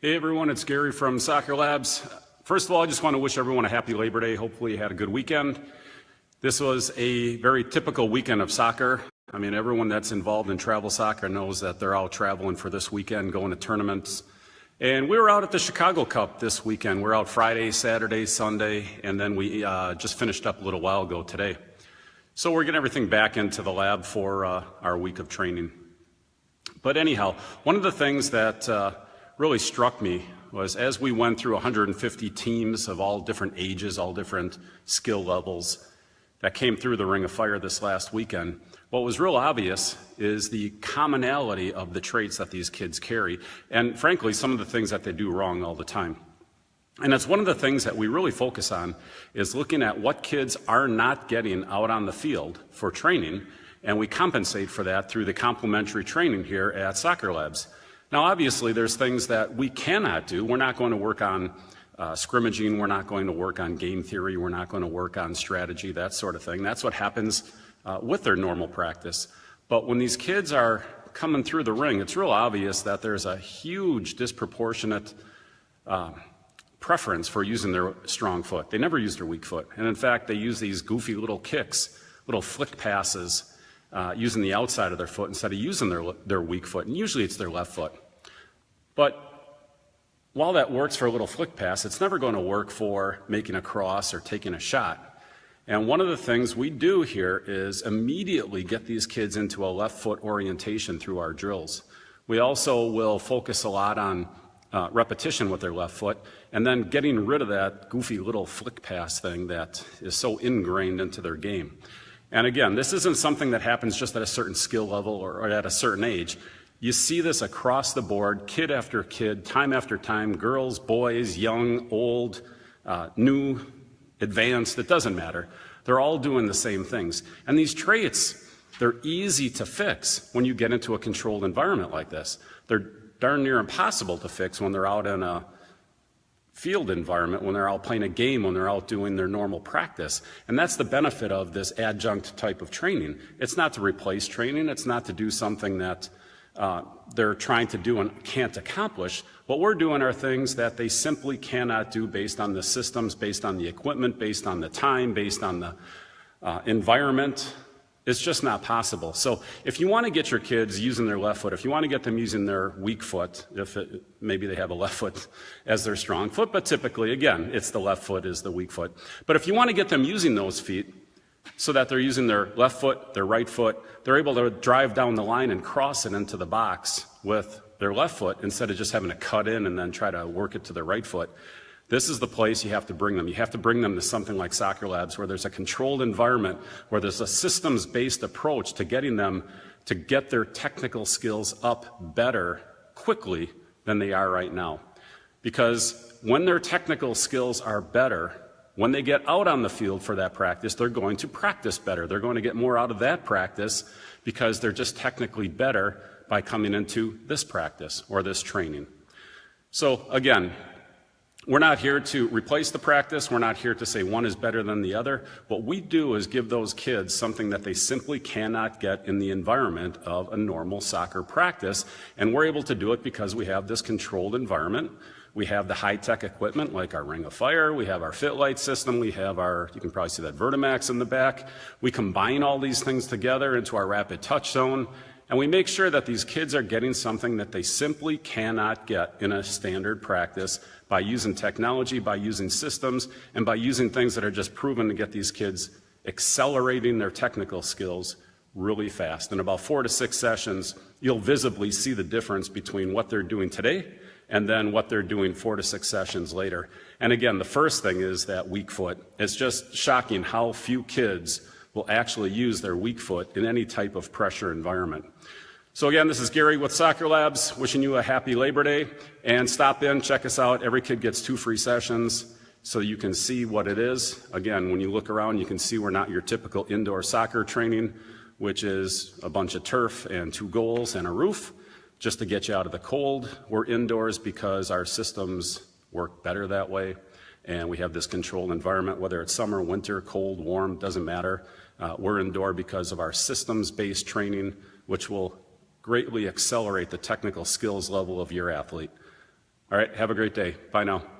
Hey everyone, it's Gary from SocrLabs. First of all, I just want to wish everyone a happy Labor Day. Hopefully you had a good weekend. This was a very typical weekend of soccer. I mean, everyone that's involved in travel soccer knows that they're out traveling for this weekend, going to tournaments. And we were out at the Chicago Cup this weekend. We're out Friday, Saturday, Sunday, and then we just finished up a little while ago today. So we're getting everything back into the lab for our week of training. But anyhow, one of the things that really struck me was as we went through 150 teams of all different ages, all different skill levels that came through the Ring of Fire this last weekend, what was real obvious is the commonality of the traits that these kids carry, and frankly, some of the things that they do wrong all the time. And that's one of the things that we really focus on, is looking at what kids are not getting out on the field for training, and we compensate for that through the complementary training here at SocrLabs. Now, obviously, there's things that we cannot do. We're not going to work on scrimmaging. We're not going to work on game theory. We're not going to work on strategy, that sort of thing. That's what happens with their normal practice. But when these kids are coming through the ring, it's real obvious that there's a huge disproportionate preference for using their strong foot. They never use their weak foot. And in fact, they use these goofy little kicks, little flick passes, using the outside of their foot instead of using their weak foot, and usually it's their left foot. But while that works for a little flick pass, it's never going to work for making a cross or taking a shot. And one of the things we do here is immediately get these kids into a left foot orientation through our drills. We also will focus a lot on repetition with their left foot, and then getting rid of that goofy little flick pass thing that is so ingrained into their game. And again, this isn't something that happens just at a certain skill level or at a certain age. You see this across the board, kid after kid, time after time, girls, boys, young, old, new, advanced, it doesn't matter. They're all doing the same things. And these traits, they're easy to fix when you get into a controlled environment like this. They're darn near impossible to fix when they're out in a field environment, when they're out playing a game, when they're out doing their normal practice. And that's the benefit of this adjunct type of training. It's not to replace training. It's not to do something that they're trying to do and can't accomplish. What we're doing are things that they simply cannot do based on the systems, based on the equipment, based on the time, based on the environment. It's just not possible. So if you want to get your kids using their left foot, if you want to get them using their weak foot, maybe they have a left foot as their strong foot, but typically, again, it's the left foot is the weak foot. But if you want to get them using those feet so that they're using their left foot, their right foot, they're able to drive down the line and cross it into the box with their left foot instead of just having to cut in and then try to work it to their right foot. This is the place you have to bring them. You have to bring them to something like SocrLabs, where there's a controlled environment, where there's a systems-based approach to getting them to get their technical skills up better quickly than they are right now. Because when their technical skills are better, when they get out on the field for that practice, they're going to practice better. They're going to get more out of that practice because they're just technically better by coming into this practice or this training. So again, we're not here to replace the practice. We're not here to say one is better than the other. What we do is give those kids something that they simply cannot get in the environment of a normal soccer practice. And we're able to do it because we have this controlled environment. We have the high-tech equipment like our Ring of Fire. We have our FitLight system. We have our, you can probably see that Vertimax in the back. We combine all these things together into our rapid touch zone. And we make sure that these kids are getting something that they simply cannot get in a standard practice by using technology, by using systems, and by using things that are just proven to get these kids accelerating their technical skills really fast. In about 4 to 6 sessions, you'll visibly see the difference between what they're doing today and then what they're doing 4 to 6 sessions later. And again, the first thing is that weak foot. It's just shocking how few kids will actually use their weak foot in any type of pressure environment. So again, this is Gary with SocrLabs, wishing you a happy Labor Day, and stop in, check us out. Every kid gets 2 free sessions so you can see what it is. Again, when you look around, you can see we're not your typical indoor soccer training, which is a bunch of turf and 2 goals and a roof just to get you out of the cold. We're indoors because our systems work better that way. And we have this controlled environment, whether it's summer, winter, cold, warm, doesn't matter. We're indoor because of our systems-based training, which will greatly accelerate the technical skills level of your athlete. All right, have a great day. Bye now.